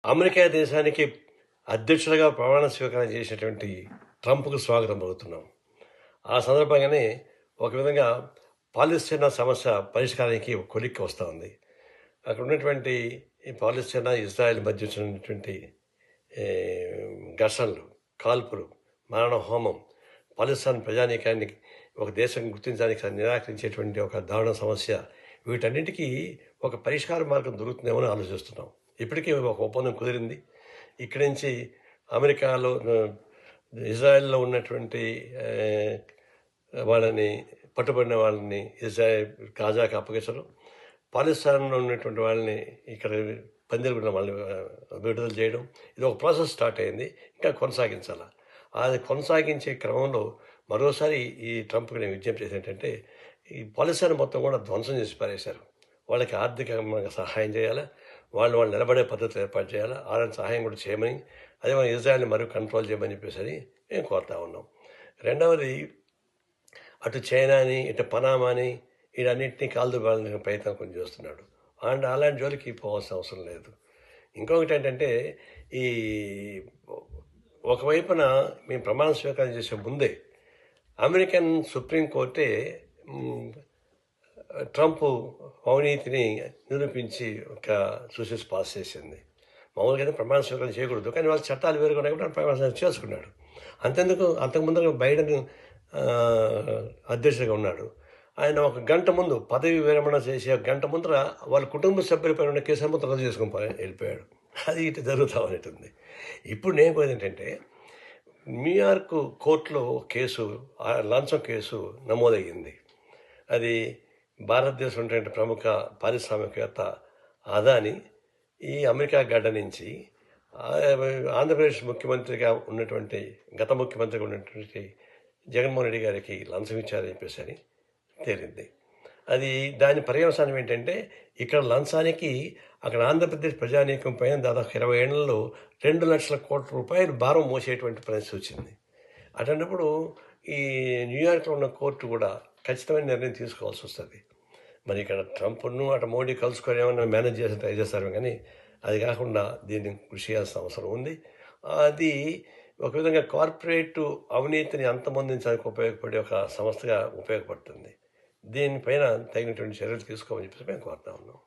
America దేశానికి అధ్యక్షుడిగా ప్రమాణ స్వీకారం చేసినటువంటి ట్రంప్కు స్వాగతం పలుకుతున్నాం. ఆ సందర్భంగానే ఒక విధంగా పాలస్తీనా సమస్య పరిష్కారానికి ఒక కొలిక్కి వస్తూ ఉంది. అక్కడ ఉన్నటువంటి ఈ పాలస్తీనా, ఇజ్రాయెల్ మధ్య వచ్చినటువంటి ఏ, ఘర్షణలు, కాల్పులు, మారణ హోమం, పాలస్తీన్ ప్రజానీకాన్ని ఒక దేశం గుర్తించడానికి నిరాకరించేటువంటి ఒక దారుణ సమస్య, వీటన్నిటికీ ఒక పరిష్కార మార్గం దొరుకుతుందేమో అని ఆలోచిస్తున్నాం. ఇప్పటికీ ఒక ఒప్పందం కుదిరింది. ఇక్కడి నుంచి అమెరికాలో ఇజ్రాయెల్లో ఉన్నటువంటి వాళ్ళని, పట్టుబడిన వాళ్ళని ఇజ్రాయెల్ గాజాకు అప్పగించడం, పాకిస్తాన్లో ఉన్నటువంటి వాళ్ళని ఇక్కడ పందిరుగున్న వాళ్ళని విడుదల చేయడం, ఇది ఒక ప్రాసెస్ స్టార్ట్ అయింది. ఇంకా కొనసాగించాలి. అది కొనసాగించే క్రమంలో మరోసారి ఈ ట్రంప్కి నేను విజ్ఞప్తి చేసేది ఏంటంటే, ఈ పాలస్తీన్ మొత్తం కూడా ధ్వంసం చేసి పారేశారు. వాళ్ళకి ఆర్థికంగా సహాయం చేయాలి, వాళ్ళు నిలబడే పద్ధతులు ఏర్పాటు చేయాలి, వాళ్ళని సహాయం కూడా చేయమని, అదే మన ఇజ్రాయెల్ని మరీ కంట్రోల్ చేయమని చెప్పేసి మేము కోరుతా ఉన్నాం. రెండవది, అటు చైనాని, ఇటు పనామాని, వీటన్నింటినీ కాల్దుబాలని ప్రయత్నం కొంచెం చేస్తున్నాడు. అండ్ అలాంటి జోలికి పోవాల్సిన అవసరం లేదు. ఇంకొకటి ఏంటంటే, ఈ ఒకవైపున మేము ప్రమాణ స్వీకారం చేసే ముందే అమెరికన్ సుప్రీంకోర్టే ట్రంప్ అవినీతిని నిరూపించి ఒక సూసెస్ పాస్ చేసింది. మామూలుగా అయితే ప్రమాణ స్వీకారం చేయకూడదు, కానీ వాళ్ళ చట్టాలు వేరుగా ఉన్నాయి కూడా ప్రమాణ స్వీకారం చేసుకున్నాడు. అంతెందుకు, అంతకుముందు బైడెన్ అధ్యక్షుడిగా ఉన్నాడు. ఆయన ఒక గంట ముందు పదవి విరమణ చేసే ఒక గంట ముందర వాళ్ళ కుటుంబ సభ్యులపై ఉన్న కేసు మొత్తం రద్దు చేసుకుని వెళ్ళిపోయాడు. అది ఇటు జరుగుతూ ఉంటుంది. ఇప్పుడు నేను పోయింది ఏంటంటే, న్యూయార్క్ కోర్టులో కేసు, లంచం కేసు నమోదయ్యింది. అది భారతదేశం ఉన్నటువంటి ప్రముఖ పారిశ్రామికవేత్త అదాని ఈ అమెరికా గడ్డ నుంచి ఆంధ్రప్రదేశ్ ముఖ్యమంత్రిగా ఉన్నటువంటి, గత ముఖ్యమంత్రిగా ఉన్నటువంటి జగన్మోహన్ రెడ్డి గారికి లంచం ఇచ్చారని చెప్పేసి అని తేలింది. అది దాని పర్యవసానం ఏంటంటే, ఇక్కడ లంచానికి అక్కడ ఆంధ్రప్రదేశ్ ప్రజానీకం పైన దాదాపు 20 ఏళ్లలో 2 లక్షల కోట్ల రూపాయలు భారం మోసేటువంటి పరిస్థితి వచ్చింది. అటువంటిప్పుడు ఈ న్యూయార్క్లో ఉన్న కోర్టు కూడా ఖచ్చితమైన నిర్ణయం తీసుకోవాల్సి వస్తుంది. మరి ఇక్కడ ట్రంప్ను అటు మోడీ కలుసుకొని ఏమన్నా మేనేజ్ చేసి ట్రై చేస్తారు, కానీ అది కాకుండా దీన్ని కృషి చేయాల్సిన అవసరం ఉంది. అది ఒక విధంగా కార్పొరేట్ అవినీతిని అంతమొందించడానికి ఉపయోగపడే ఒక సంస్థగా ఉపయోగపడుతుంది. దీనిపైన తగినటువంటి చర్యలు తీసుకోమని చెప్పేసి మేము కోరుతా ఉన్నాం.